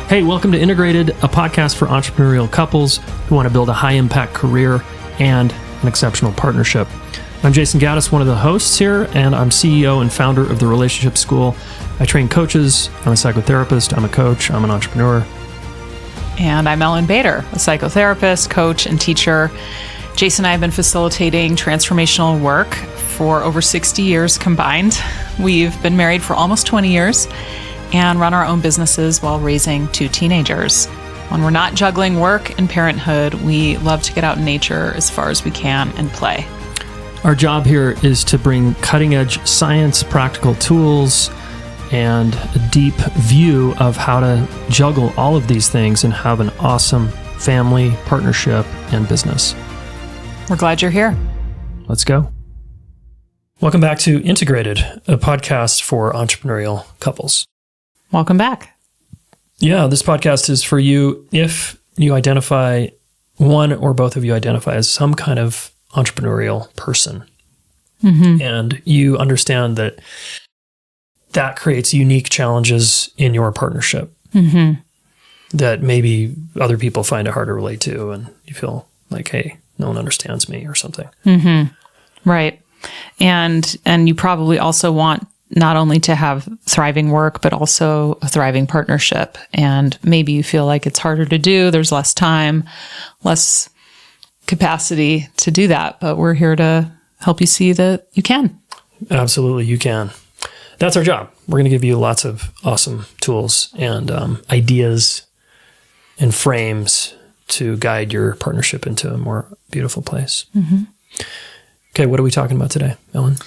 Hey, welcome to Integrated, a podcast for entrepreneurial couples who want to build a high-impact career and an exceptional partnership. I'm Jayson Gaddis, one of the hosts here, and I'm CEO and founder of the Relationship School. I train coaches. I'm a psychotherapist. I'm a coach. I'm an entrepreneur. And I'm Ellen Bader, a psychotherapist, coach, and teacher. Jayson and I have been facilitating transformational work for over 60 years combined. We've been married for almost 20 years and run our own businesses while raising 2 teenagers. When we're not juggling work and parenthood, we love to get out in nature as far as we can and play. Our job here is to bring cutting-edge science, practical tools, and a deep view of how to juggle all of these things and have an awesome family, partnership, and business. We're glad you're here. Let's go. Welcome back to Integrated, a podcast for entrepreneurial couples. Welcome back. Yeah, this podcast is for you if you identify, one or both of you identify as some kind of entrepreneurial person. Mm-hmm. And you understand that that creates unique challenges in your partnership that maybe other people find it hard to relate to, and you feel like, hey, no one understands me or something. Mm-hmm. Right. And you probably also want not only to have thriving work, but also a thriving partnership. And maybe you feel like it's harder to do. There's less time, less capacity to do that. But we're here to help you see that you can. Absolutely, you can. That's our job. We're going to give you lots of awesome tools and ideas and frames to guide your partnership into a more beautiful place. Mm-hmm. Okay, what are we talking about today, Ellen?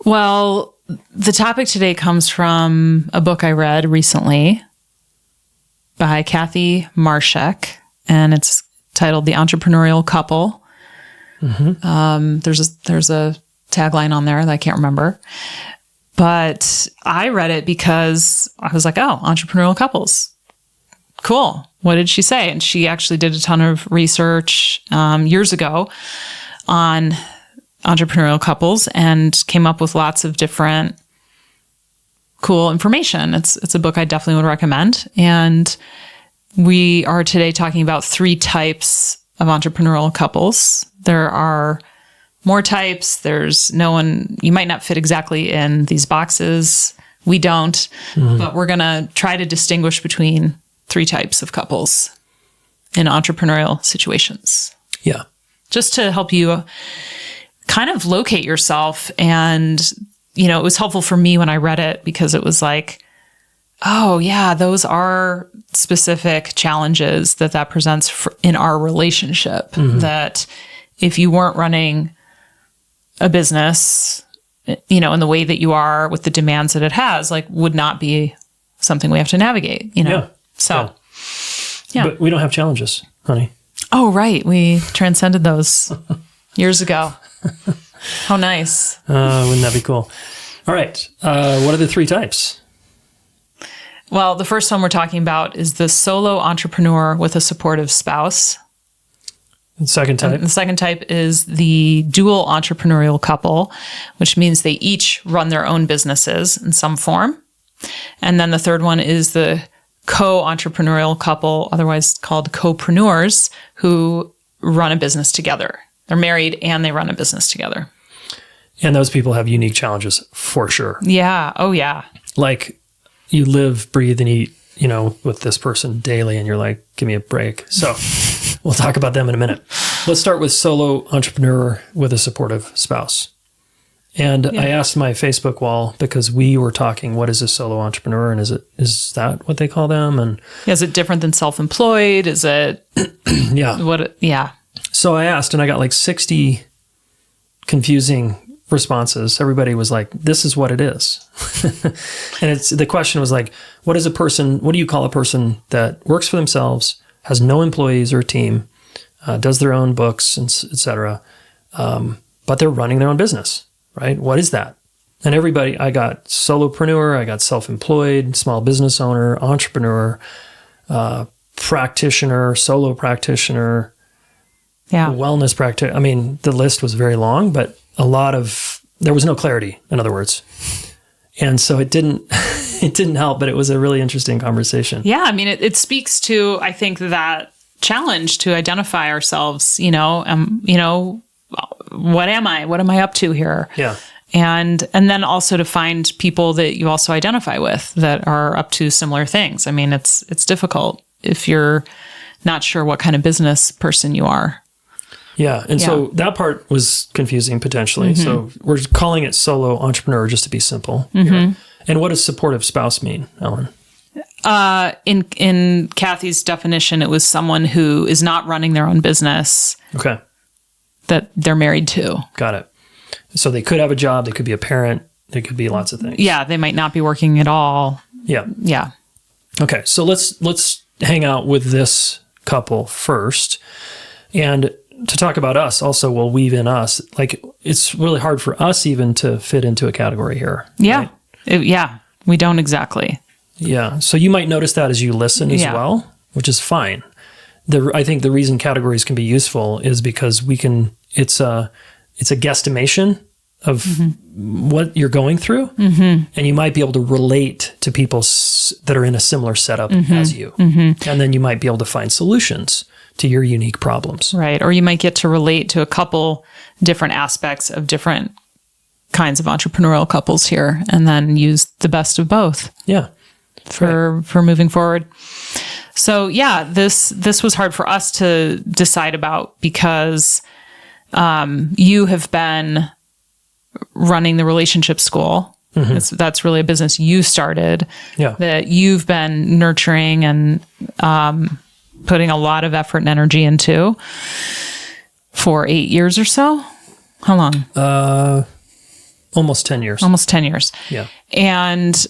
Well, the topic today comes from a book I read recently by Kathy Marshek, and it's titled The Entrepreneurial Couple. Mm-hmm. There's a tagline on there that I can't remember. But I read it because I was like, oh, entrepreneurial couples. Cool. What did she say? And she actually did a ton of research years ago on entrepreneurial couples and came up with lots of different cool information. It's a book I definitely would recommend. And we are today talking about 3 types of entrepreneurial couples. There are more types. There's no one, you might not fit exactly in these boxes. We don't, but we're going to try to distinguish between 3 types of couples in entrepreneurial situations. Yeah. Just to help you kind of locate yourself. And, you know, it was helpful for me when I read it because it was like, oh yeah, those are specific challenges that presents in our relationship. Mm-hmm. That if you weren't running a business, you know, in the way that you are with the demands that it has, like would not be something we have to navigate, you know? Yeah. So, yeah. But we don't have challenges, honey. Oh, right. We transcended those years ago. How nice. Wouldn't that be cool? All right. What are the 3 types? Well, the first one we're talking about is the solo entrepreneur with a supportive spouse. The second type? And the second type is the dual entrepreneurial couple, which means they each run their own businesses in some form. And then the third one is the co-entrepreneurial couple, otherwise called co-preneurs, who run a business together. They're married and they run a business together. And those people have unique challenges for sure. Yeah. Oh, yeah. Like you live, breathe, and eat, you know, with this person daily, and you're like, give me a break. So we'll talk about them in a minute. Let's start with solo entrepreneur with a supportive spouse. And I asked my Facebook wall because we were talking, what is a solo entrepreneur? And is that what they call them? And is it different than self-employed? Is it? Yeah. Yeah. So I asked, and I got like 60 confusing responses. Everybody was like, this is what it is. And the question was like, what do you call a person that works for themselves, has no employees or a team, does their own books, et cetera, but they're running their own business, right? What is that? And everybody, I got solopreneur, I got self-employed, small business owner, entrepreneur, practitioner, solo practitioner, wellness practitioner. I mean, the list was very long, but there was no clarity, in other words. And so it didn't it didn't help, but it was a really interesting conversation. Yeah. I mean, it speaks to, I think, that challenge to identify ourselves, what am I? What am I up to here? Yeah. And then also to find people that you also identify with that are up to similar things. I mean, it's difficult if you're not sure what kind of business person you are. Yeah. And so that part was confusing potentially. So we're calling it solo entrepreneur just to be simple. And what does supportive spouse mean, Ellen? In Kathy's definition, it was someone who is not running their own business. Okay. That they're married to. Got it. So they could have a job. They could be a parent. They could be lots of things. Yeah. They might not be working at all. Yeah. Yeah. Okay. So let's hang out with this couple first. And to talk about us also, we'll weave in us. Like, it's really hard for us even to fit into a category here. Yeah. Right? We don't exactly. Yeah. So you might notice that as you listen as well, which is fine. I think the reason categories can be useful is because it's a guesstimation of what you're going through, and you might be able to relate to people that are in a similar setup as you. And then you might be able to find solutions to your unique problems. Right. Or you might get to relate to a couple different aspects of different kinds of entrepreneurial couples here, and then use the best of both. Yeah. For moving forward. So yeah, this was hard for us to decide about because you have been running the relationship school. That's really a business you started that you've been nurturing and putting a lot of effort and energy into for 8 years or so. How long? Almost 10 years. Almost 10 years. Yeah. And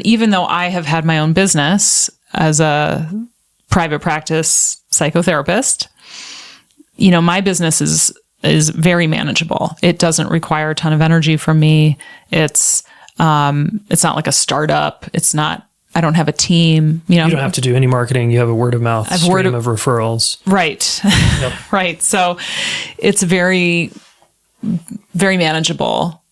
even though I have had my own business as a private practice psychotherapist, my business is very manageable. It doesn't require a ton of energy from me. It's not like a startup. I don't have a team. You don't have to do any marketing. You have a word of mouth stream of referrals. Right. Yep. Right. So it's very, very manageable.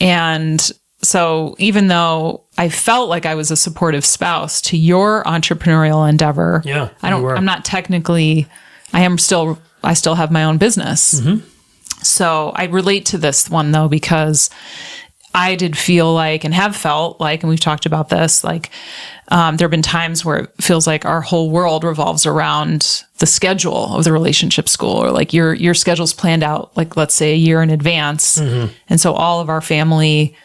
And so even though I felt like I was a supportive spouse to your entrepreneurial endeavor, I'm not technically, I still have my own business. So I relate to this one though, because I did feel like, and have felt like, and we've talked about this, like there have been times where it feels like our whole world revolves around the schedule of the relationship school, or like your schedule's planned out, like let's say a year in advance. And so all of our family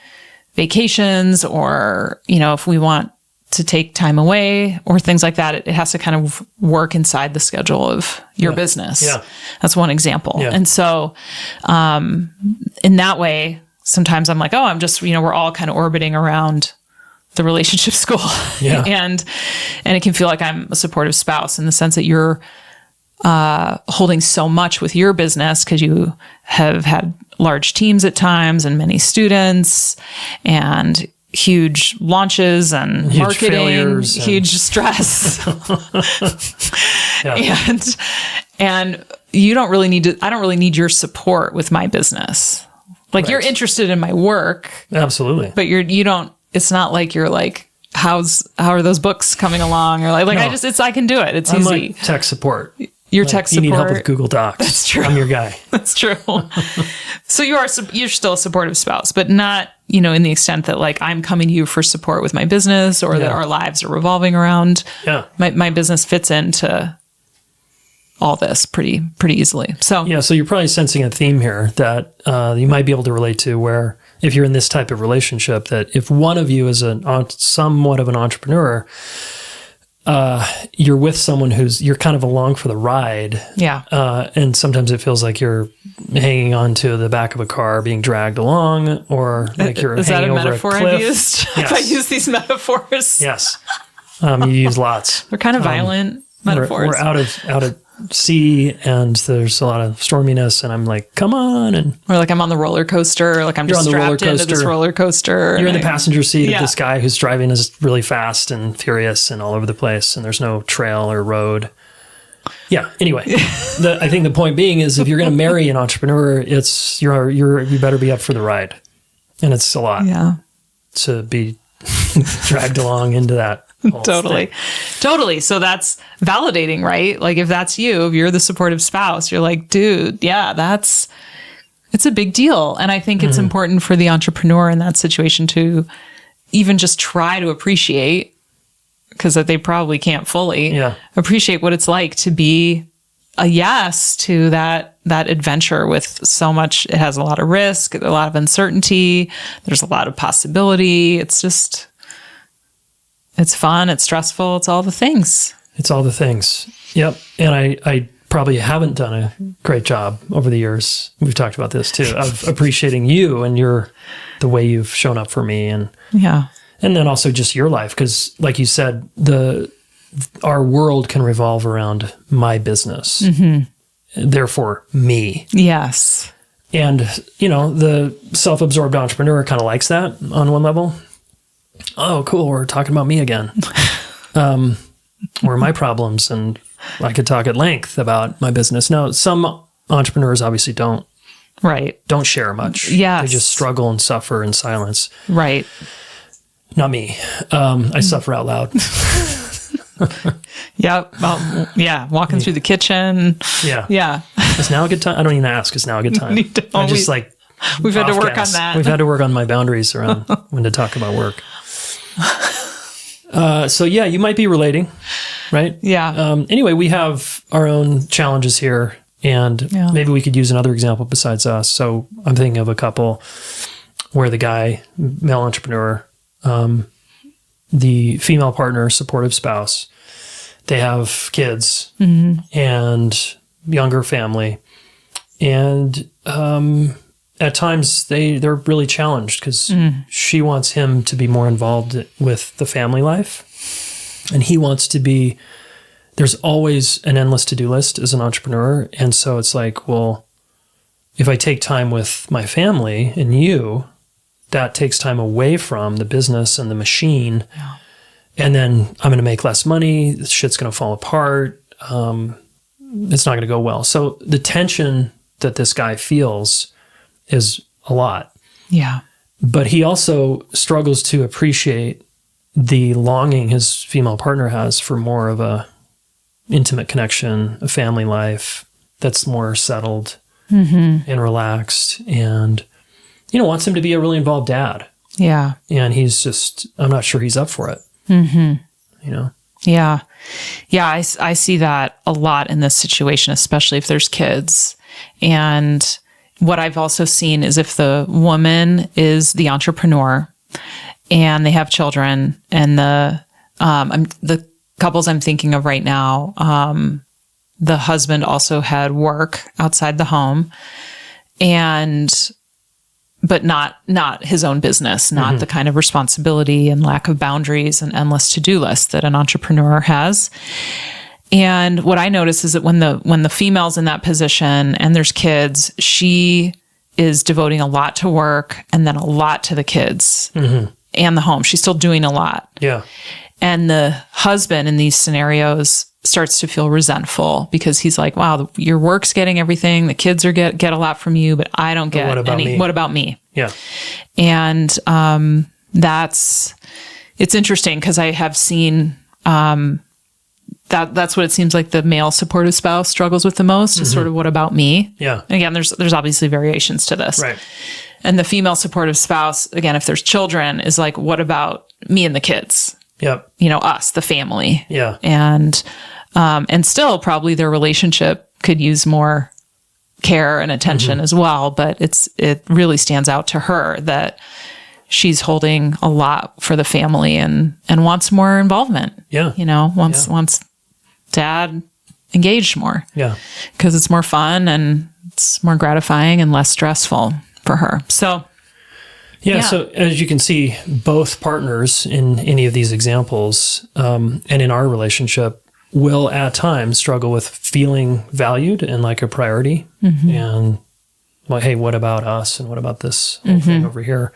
vacations, or, if we want to take time away or things like that, it has to kind of work inside the schedule of your business. Yeah. That's one example. Yeah. And so, in that way, sometimes I'm like, oh, I'm just, we're all kind of orbiting around the relationship school. Yeah. and it can feel like I'm a supportive spouse in the sense that you're holding so much with your business because you have had large teams at times and many students and huge launches and huge marketing, huge stress. And you don't really I don't really need your support with my business. Like you're interested in my work. Absolutely. But it's not like you're like, how are those books coming along? Or like no. I can do it. It's easy. Like tech support. Your tech support. You need help with Google Docs. That's true. I'm your guy. That's true. So you're still a supportive spouse, but not, in the extent that like I'm coming to you for support with my business or that our lives are revolving around. Yeah. My business fits into all this pretty easily. So you're probably sensing a theme here that you might be able to relate to, where if you're in this type of relationship, that if one of you is somewhat of an entrepreneur, you're with someone you're kind of along for the ride. Yeah. And sometimes it feels like you're hanging on to the back of a car being dragged along, or like you're hanging over a cliff. Is that a metaphor I've used? Yes. I use these metaphors. Yes. You use lots. They're kind of violent metaphors. We're out of sea and there's a lot of storminess, and I'm like, come on. Or like I'm on the roller coaster, like I'm just strapped into this roller coaster. You're in the passenger seat of this guy who's driving is really fast and furious and all over the place, and there's no trail or road. Yeah. Anyway, I think the point being is, if you're going to marry an entrepreneur, you better be up for the ride, and it's a lot. Yeah. To be dragged along into that. Totally. So that's validating, right? Like if that's you, if you're the supportive spouse, you're like, dude, yeah, it's a big deal. And I think it's important for the entrepreneur in that situation to even just try to appreciate, because they probably can't fully appreciate what it's like to be a yes to that adventure with so much. It has a lot of risk, a lot of uncertainty. There's a lot of possibility. It's fun. It's stressful. It's all the things. Yep. And I probably haven't done a great job over the years. We've talked about this too, of appreciating you and the way you've shown up for me. And then also just your life. Cause like you said, our world can revolve around my business. Therefore me. Yes. And the self-absorbed entrepreneur kind of likes that on one level. Oh, cool. We're talking about me again. Or my problems. And I could talk at length about my business. Now, some entrepreneurs obviously don't share much. Yes. They just struggle and suffer in silence. Right. Not me. I suffer out loud. Yep. Well, yeah. Walking through the kitchen. Yeah. Is now a good time? I don't even ask. Is now a good time? We've had to work on that. We've had to work on my boundaries around when to talk about work. So yeah, you might be relating, right? Yeah. Anyway, we have our own challenges here, and maybe we could use another example besides us. So I'm thinking of a couple where the guy, male entrepreneur, the female partner, supportive spouse, they have kids and younger family, and at times they're really challenged because she wants him to be more involved with the family life, and he wants to be. There's always an endless to-do list as an entrepreneur, and so it's like, well, if I take time with my family and you, that takes time away from the business and the machine, and then I'm going to make less money. This shit's going to fall apart. It's not going to go well. So the tension that this guy feels is a lot. Yeah. But he also struggles to appreciate the longing his female partner has for more of a intimate connection, a family life that's more settled and relaxed, and wants him to be a really involved dad. Yeah. And he's just, I'm not sure he's up for it. Yeah. Yeah. I see that a lot in this situation, especially if there's kids. And what I've also seen is if the woman is the entrepreneur and they have children, and the couples I'm thinking of right now, the husband also had work outside the home, but not his own business, not the kind of responsibility and lack of boundaries and endless to-do list that an entrepreneur has. And what I notice is that when the female's in that position and there's kids, she is devoting a lot to work and then a lot to the kids and the home. She's still doing a lot. Yeah. And the husband in these scenarios starts to feel resentful because he's like, wow, your work's getting everything. The kids get a lot from you, but I don't get any. What about me? Yeah. And it's interesting because I have seen that's what it seems like the male supportive spouse struggles with the most is sort of what about me? Yeah. And again, there's obviously variations to this. Right. And the female supportive spouse, again, if there's children, is like, what about me and the kids? Yep. Us, the family. Yeah. And still probably their relationship could use more care and attention as well. But it really stands out to her that she's holding a lot for the family and wants more involvement. Yeah. Wants dad engaged more. Yeah. Because it's more fun and it's more gratifying and less stressful for her. So yeah. So as you can see, both partners in any of these examples, and in our relationship, will at times struggle with feeling valued and like a priority. And well, hey, what about us? And what about this whole thing over here?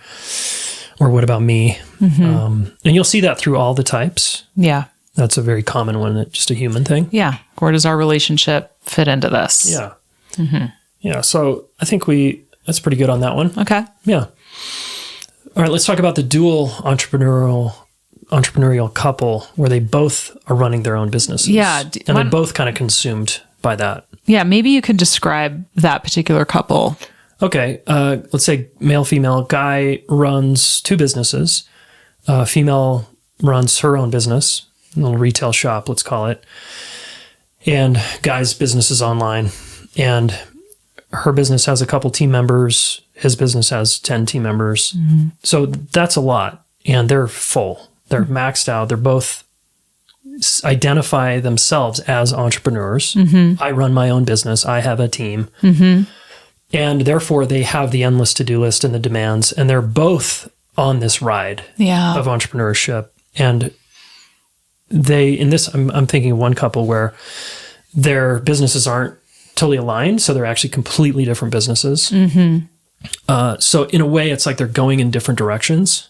Or what about me? And you'll see that through all the types. Yeah. That's a very common one, that's just a human thing. Yeah. Where does our relationship fit into this? Yeah. Yeah. So I think that's pretty good on that one. Okay. Yeah. All right, let's talk about the dual entrepreneurial entrepreneurial couple where they both are running their own businesses. Yeah. And they're both kind of consumed by that. Yeah. Maybe you could describe that particular couple. Okay. Let's say male, female. Guy runs 2 businesses. Female runs her own business, a little retail shop, let's call it. And guy's business is online. And her business has a couple team members. His business has 10 team members. Mm-hmm. So that's a lot. And they're full. They're maxed out. They're both identify themselves as entrepreneurs. Mm-hmm. I run my own business. I have a team. Mm-hmm. And therefore, they have the endless to-do list and the demands. And they're both on this ride of entrepreneurship. And I'm thinking of one couple where their businesses aren't totally aligned. So they're actually completely different businesses. Mm-hmm. So in a way, it's like they're going in different directions.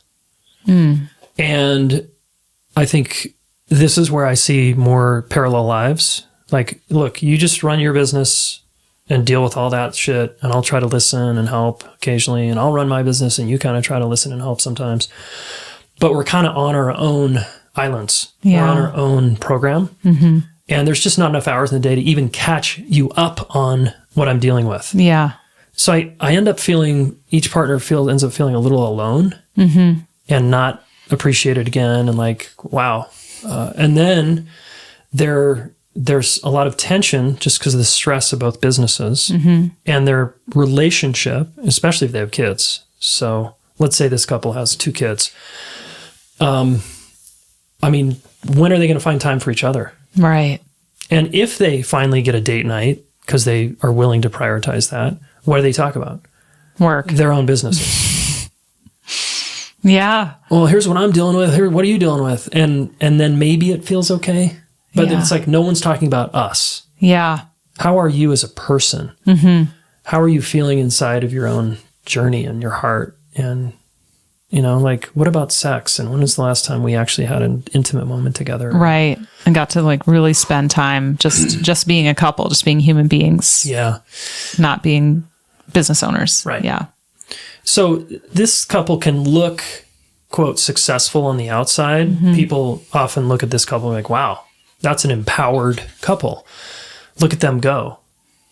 Mm. And I think this is where I see more parallel lives. Like, look, you just run your business and deal with all that shit, and I'll try to listen and help occasionally, and I'll run my business and you kind of try to listen and help sometimes. But we're kind of on our own islands. Yeah. We're on our own program. Mm-hmm. And there's just not enough hours in the day to even catch you up on what I'm dealing with. Yeah. So I end up feeling, each partner ends up feeling a little alone. Mm-hmm. And not appreciated again, and like, wow. And then there's a lot of tension just because of the stress of both businesses and their relationship, especially if they have kids. So let's say this couple has 2 kids. I mean, when are they going to find time for each other? Right. And if they finally get a date night, because they are willing to prioritize that, what do they talk about? Work. Their own businesses. Yeah. Well, here's what I'm dealing with. Here, what are you dealing with? And then maybe it feels okay. But it's like no one's talking about us. Yeah. How are you as a person? Mm-hmm. How are you feeling inside of your own journey and your heart? And, like, what about sex? And when was the last time we actually had an intimate moment together? Right. And got to like really spend time just being a couple, just being human beings. Yeah. Not being business owners. Right. Yeah. So this couple can look, quote, successful on the outside. Mm-hmm. People often look at this couple and like, wow, that's an empowered couple. Look at them go.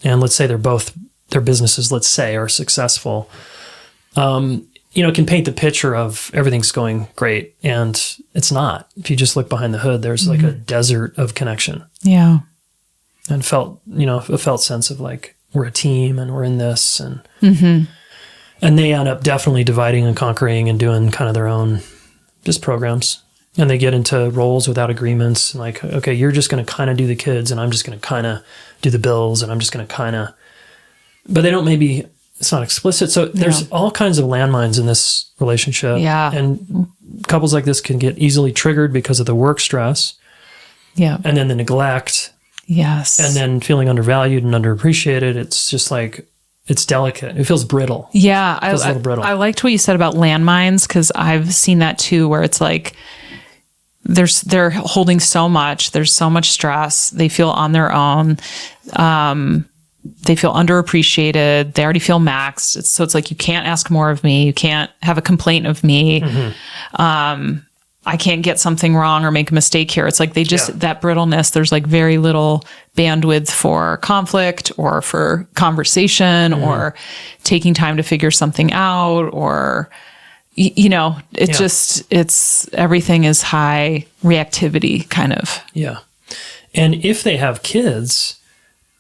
And let's say their businesses, let's say, are successful. It can paint the picture of everything's going great. And it's not. If you just look behind the hood, there's like a desert of connection. Yeah. And a felt sense of like, we're a team and we're in this. And and they end up definitely dividing and conquering and doing kind of their own just programs. And they get into roles without agreements. Like, okay, you're just going to kind of do the kids and I'm just going to kind of do the bills and I'm just going to kind of, but they don't maybe, it's not explicit. So there's all kinds of landmines in this relationship. Yeah. And couples like this can get easily triggered because of the work stress. Yeah. And then the neglect. Yes. And then feeling undervalued and underappreciated. It's just like, it's delicate. It feels brittle. Yeah. It feels a little brittle. I liked what you said about landmines because I've seen that too, where it's like they're holding so much. There's so much stress. They feel on their own. They feel underappreciated. They already feel maxed. So it's like, you can't ask more of me. You can't have a complaint of me. Mm-hmm. I can't get something wrong or make a mistake here. It's like they just, that brittleness, there's like very little bandwidth for conflict or for conversation or taking time to figure something out or, it's everything is high reactivity kind of. Yeah. And if they have kids,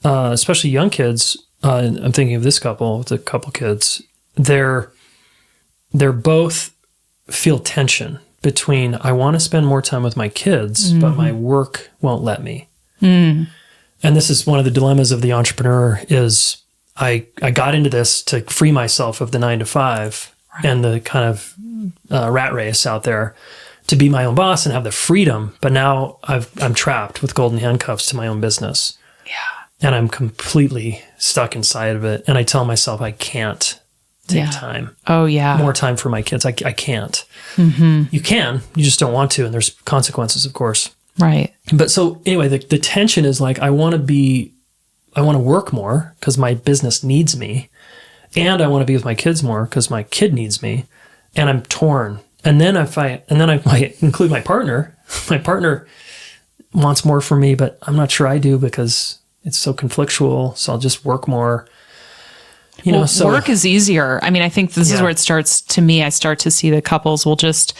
especially young kids, I'm thinking of this couple with a couple kids, they're both feel tension between, I want to spend more time with my kids, but my work won't let me. Mm. And this is one of the dilemmas of the entrepreneur is I got into this to free myself of the 9 to 5 and the kind of rat race out there to be my own boss and have the freedom. But now I'm trapped with golden handcuffs to my own business. Yeah. And I'm completely stuck inside of it. And I tell myself I can't take time. Oh, yeah. More time for my kids. I can't. Mm-hmm. You can. You just don't want to. And there's consequences, of course. Right. But so anyway, the tension is like, I want to work more because my business needs me. And I want to be with my kids more because my kid needs me. And I'm torn And then I might include my partner. My partner wants more from me, but I'm not sure I do because it's so conflictual. So I'll just work more. So work is easier. I mean, I think this is where it starts. To me, I start to see that couples will just,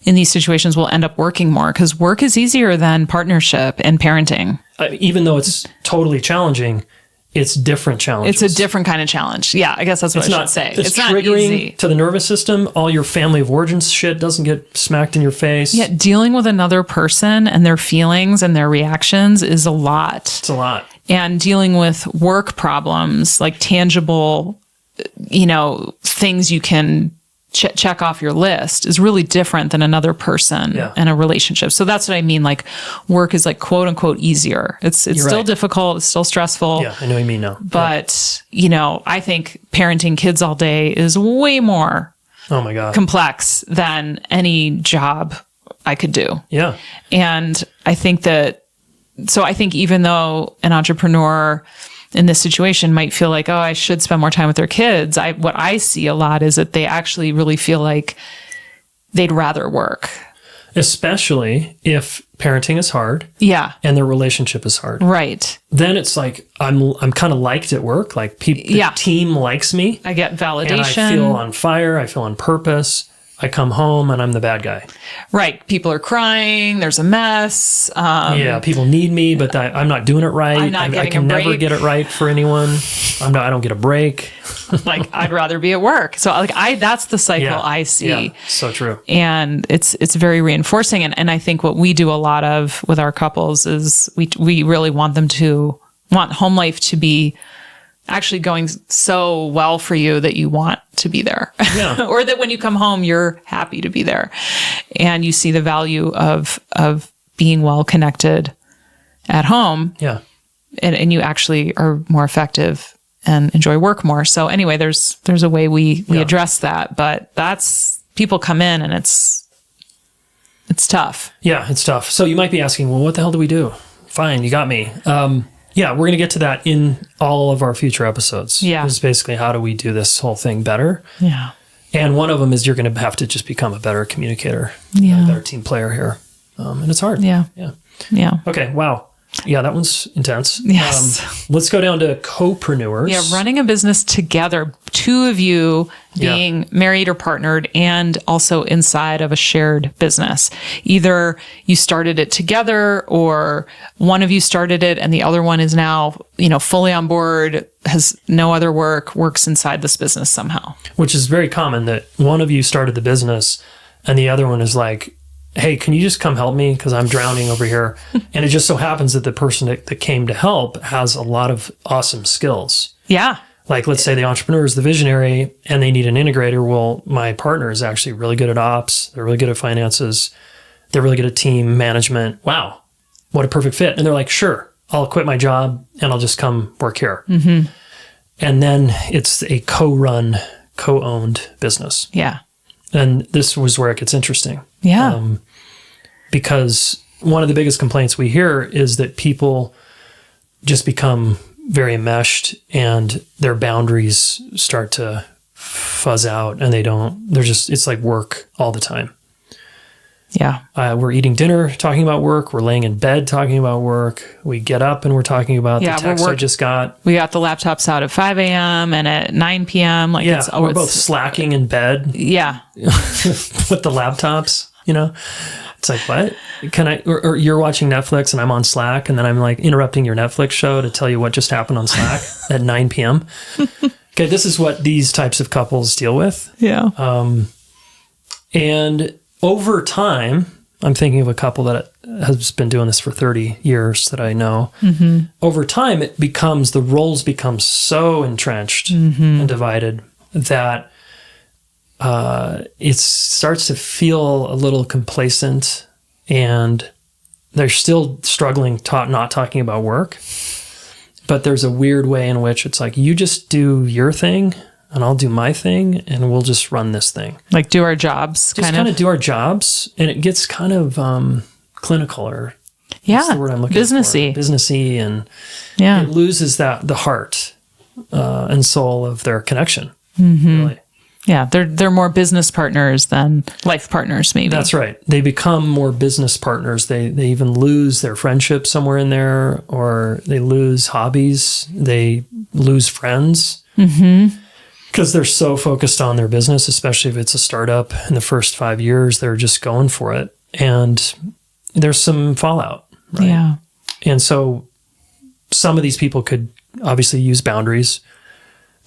in these situations, will end up working more because work is easier than partnership and parenting. Even though it's totally challenging, it's different challenges. It's a different kind of challenge. Yeah, I guess that's what I should say. It's not triggering easy. to the nervous system. All your family of origin shit doesn't get smacked in your face. Yeah, dealing with another person and their feelings and their reactions is a lot. It's a lot. And dealing with work problems, like tangible, things you can check off your list is really different than another person and a relationship. So that's what I mean. Like work is like quote unquote easier. It's still difficult. It's still stressful. Yeah, I know what you mean now. But, I think parenting kids all day is way more oh my God, complex than any job I could do. Yeah. And I think even though an entrepreneur in this situation might feel like, oh, I should spend more time with their kids, what I see a lot is that they actually really feel like they'd rather work. Especially if parenting is hard. Yeah. And their relationship is hard. Right. Then it's like, I'm kind of liked at work. Like the team likes me. I get validation. And I feel on fire. I feel on purpose. I come home and I'm the bad guy. Right. People are crying. There's a mess. People need me, but I'm not doing it right. I'm not getting I can a break. never get it right for anyone. I don't get a break. Like I'd rather be at work. So that's the cycle I see. Yeah, so true. And it's very reinforcing. And I think what we do a lot of with our couples is we really want home life to be actually going so well for you that you want to be there. Yeah. Or that when you come home, you're happy to be there. And you see the value of being well connected at home. Yeah. And you actually are more effective and enjoy work more. So anyway, there's a way we address that, but people come in and it's tough. Yeah, it's tough. So you might be asking, well, what the hell do we do? Fine, you got me. Yeah, we're going to get to that in all of our future episodes. Yeah. It's basically how do we do this whole thing better? Yeah. And one of them is you're going to have to just become a better communicator, a better team player here. And it's hard. Yeah. Yeah. Yeah. Okay, wow. Yeah, that one's intense. Yes. Let's go down to co-preneurs. Yeah, running a business together, two of you being married or partnered and also inside of a shared business. Either you started it together or one of you started it and the other one is now, fully on board, has no other work, works inside this business somehow. Which is very common that one of you started the business and the other one is like, hey, can you just come help me? Because I'm drowning over here. And it just so happens that the person that came to help has a lot of awesome skills. Yeah. Like, let's say the entrepreneur is the visionary and they need an integrator. Well, my partner is actually really good at ops. They're really good at finances. They're really good at team management. Wow, what a perfect fit. And they're like, sure, I'll quit my job and I'll just come work here. Mm-hmm. And then it's a co-run, co-owned business. Yeah. And this was where it gets interesting. Yeah. Because one of the biggest complaints we hear is that people just become very enmeshed and their boundaries start to fuzz out and it's like work all the time. Yeah. We're eating dinner talking about work. We're laying in bed talking about work. We get up and we're talking about the text I just got. We got the laptops out at 5 a.m. and at 9 p.m. Like we're both slacking in bed. Yeah. With the laptops, It's like, what? Can I, or you're watching Netflix and I'm on Slack and then I'm like interrupting your Netflix show to tell you what just happened on Slack at 9 p.m. Okay, this is what these types of couples deal with. Yeah. And over time, I'm thinking of a couple that has been doing this for 30 years that I know. Mm-hmm. Over time, the roles become so entrenched and divided that it starts to feel a little complacent and they're still struggling not talking about work. But there's a weird way in which it's like, you just do your thing and I'll do my thing and we'll just run this thing. Like do our jobs. Just kind of do our jobs. And it gets kind of clinical or what's the word I'm looking businessy. for? Businessy. And it loses the heart and soul of their connection. Mm-hmm. Really. Yeah. They're more business partners than life partners, maybe. That's right. They become more business partners. They even lose their friendship somewhere in there, or they lose hobbies. They lose friends. Because they're so focused on their business, especially if it's a startup. In the first 5 years, they're just going for it. And there's some fallout, right? Yeah. And so some of these people could obviously use boundaries.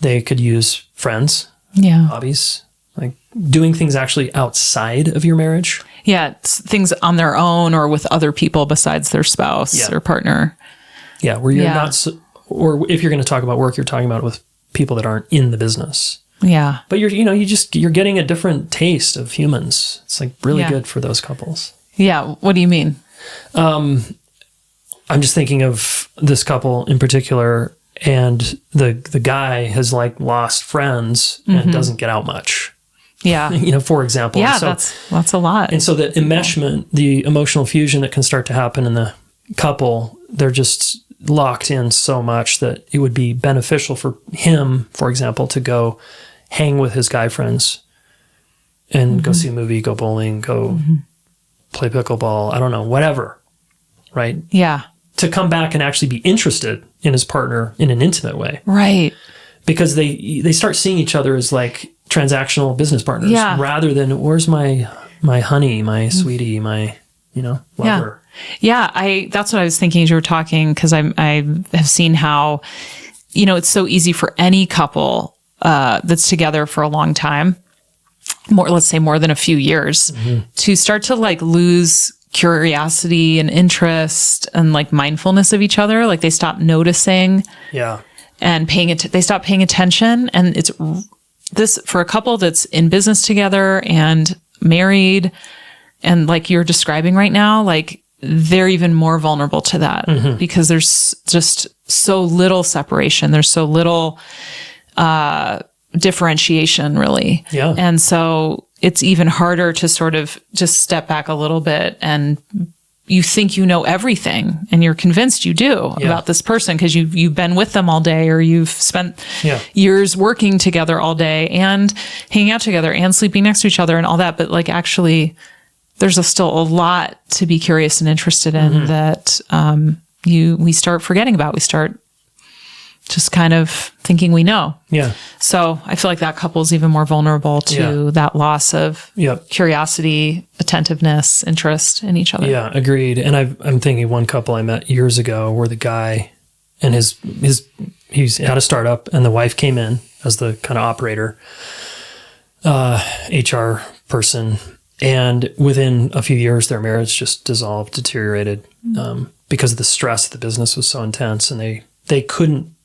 They could use friends, hobbies, like doing things actually outside of your marriage. Yeah. It's things on their own or with other people besides their spouse or partner. Yeah. Where you're not, or if you're going to talk about work, you're talking about it with people that aren't in the business. Yeah. But you're getting a different taste of humans. It's like really good for those couples. Yeah. What do you mean? I'm just thinking of this couple in particular, and the guy has like lost friends and doesn't get out much. Yeah. For example. Yeah, so, that's a lot. And so the enmeshment, the emotional fusion that can start to happen in the couple, they're just locked in so much that it would be beneficial for him, for example, to go hang with his guy friends and go see a movie, go bowling, go play pickleball, I don't know, whatever, right? Yeah. To come back and actually be interested in his partner in an intimate way. Right. Because they start seeing each other as like transactional business partners rather than where's my honey, my sweetie, my, lover. Yeah, that's what I was thinking as you were talking, because I have seen how, it's so easy for any couple that's together for a long time, let's say more than a few years, to start to like lose curiosity and interest and like mindfulness of each other. Like they stop noticing and they stop paying attention. And it's this for a couple that's in business together and married, and like you're describing right now, like they're even more vulnerable to that because there's just so little separation. There's so little differentiation, really. Yeah. And so it's even harder to sort of just step back a little bit, and you think you know everything and you're convinced you do about this person because you've been with them all day, or you've spent years working together all day and hanging out together and sleeping next to each other and all that. But like actually there's still a lot to be curious and interested in that we start forgetting about. We start just kind of thinking we know. Yeah. So I feel like that couple is even more vulnerable to that loss of curiosity, attentiveness, interest in each other. Yeah, agreed. And I'm thinking one couple I met years ago where the guy and he's had a startup, and the wife came in as the kind of operator, HR person. And within a few years, their marriage just dissolved, deteriorated because of the stress of the business was so intense, and they couldn't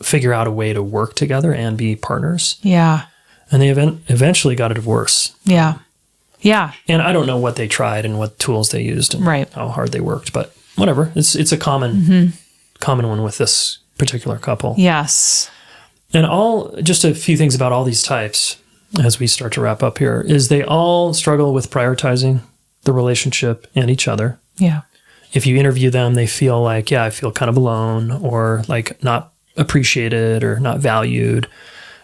figure out a way to work together and be partners. Yeah. And they eventually got a divorce. Yeah. Yeah. And I don't know what they tried and what tools they used and how hard they worked, but whatever. It's a common one with this particular couple. Yes. And just a few things about all these types as we start to wrap up here is they all struggle with prioritizing the relationship and each other. Yeah. If you interview them, they feel like, I feel kind of alone, or like not appreciated or not valued.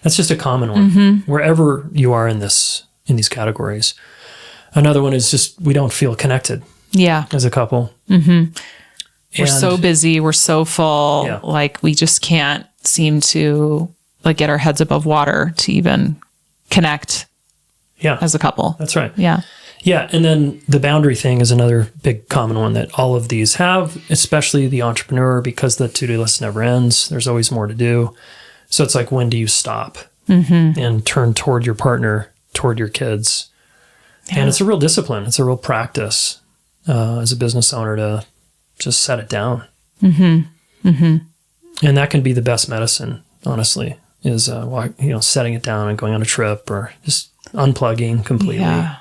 That's just a common one wherever you are in these categories. Another one is just we don't feel connected. Yeah, as a couple. We're so busy. We're so full. Yeah. Like we just can't seem to like get our heads above water to even connect. Yeah, as a couple. That's right. Yeah. Yeah, and then the boundary thing is another big common one that all of these have, especially the entrepreneur, because the to-do list never ends. There's always more to do. So it's like, when do you stop and turn toward your partner, toward your kids? Yeah. And it's a real discipline. It's a real practice as a business owner to just set it down. And that can be the best medicine, honestly, is setting it down and going on a trip or just unplugging completely. Yeah.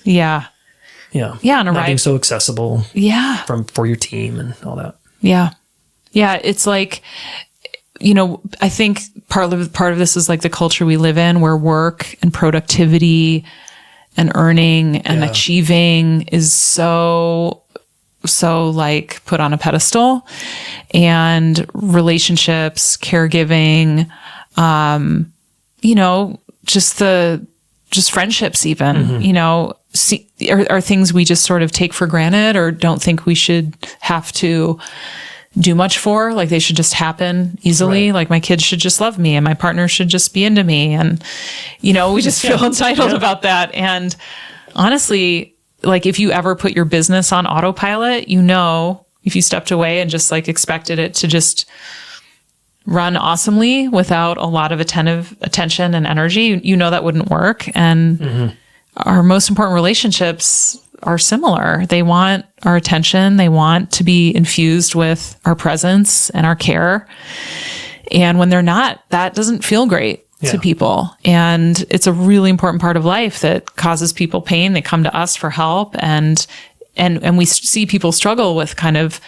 Yeah. Yeah. Yeah. And not being so accessible. Yeah. For your team and all that. Yeah. Yeah. It's like, I think part of this is like the culture we live in, where work and productivity and earning and achieving is so like put on a pedestal, and relationships, caregiving, just friendships even, you know, are things we just sort of take for granted or don't think we should have to do much for. Like they should just happen easily. Right. Like my kids should just love me and my partner should just be into me. And, you know, we just feel entitled about that. And honestly, like if you ever put your business on autopilot, you know, if you stepped away and just like expected it to just run awesomely without a lot of attention and energy, you know that wouldn't work. And our most important relationships are similar. They want our attention. They want to be infused with our presence and our care. And when they're not, that doesn't feel great to people. And it's a really important part of life that causes people pain. They come to us for help. And we see people struggle with kind of,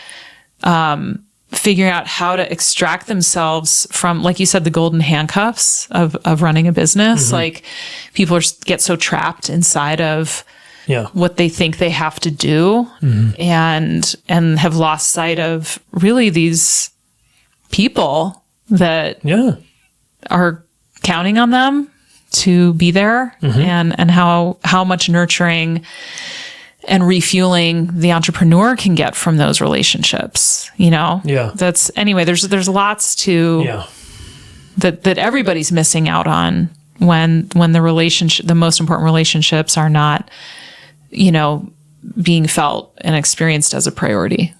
figuring out how to extract themselves from, like you said, the golden handcuffs of running a business. Like people get so trapped inside of what they think they have to do and have lost sight of really these people that are counting on them to be there and how much nurturing and refueling the entrepreneur can get from those relationships, you know? Yeah. That's anyway, there's lots to that everybody's missing out on when the most important relationships are not, you know, being felt and experienced as a priority.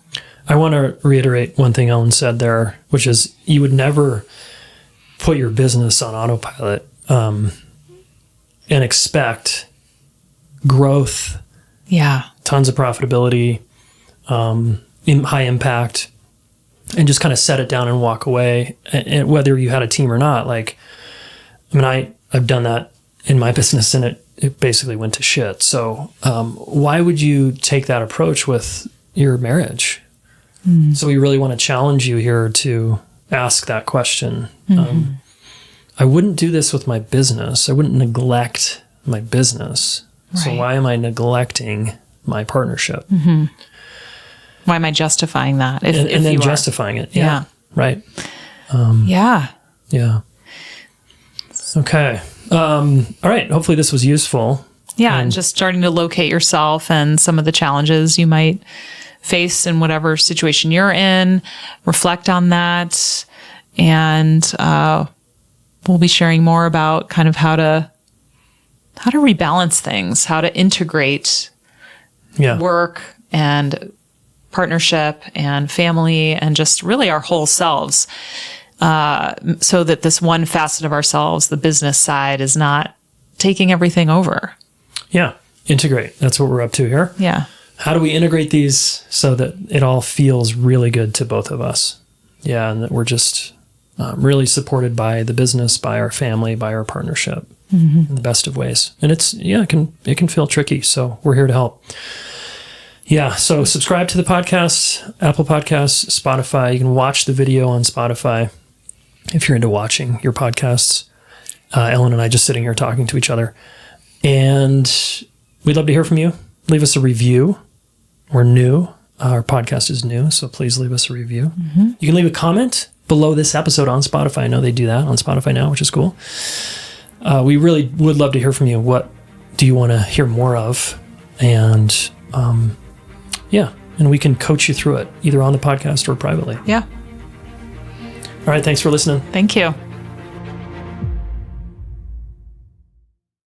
I want to reiterate one thing Ellen said there, which is you would never put your business on autopilot and expect growth. Yeah. Tons of profitability, high impact, and just kind of set it down and walk away. And whether you had a team or not, like, I mean, I've done that in my business and it basically went to shit. So why would you take that approach with your marriage? So we really want to challenge you here to ask that question. I wouldn't do this with my business. I wouldn't neglect my business. Right. So why am I neglecting my partnership? Why am I justifying that? And then justifying it. Yeah. Right. Yeah. Okay. All right. Hopefully this was useful. Yeah. And just starting to locate yourself and some of the challenges you might face in whatever situation you're in. Reflect on that. And we'll be sharing more about kind of how to rebalance things, how to integrate work and partnership and family and just really our whole selves, so that this one facet of ourselves, the business side, is not taking everything over. Yeah. Integrate. That's what we're up to here. Yeah. How do we integrate these so that it all feels really good to both of us? Yeah. And that we're just really supported by the business, by our family, by our partnership. In the best of ways. And it can feel tricky. So we're here to help. Yeah. So subscribe to the podcast, Apple Podcasts, Spotify. You can watch the video on Spotify if you're into watching your podcasts. Ellen and I just sitting here talking to each other. And we'd love to hear from you. Leave us a review. We're new. Our podcast is new. So please leave us a review. You can leave a comment below this episode on Spotify. I know they do that on Spotify now, which is cool. We really would love to hear from you. What do you want to hear more of? And and we can coach you through it either on the podcast or privately. Yeah. All right. Thanks for listening. Thank you.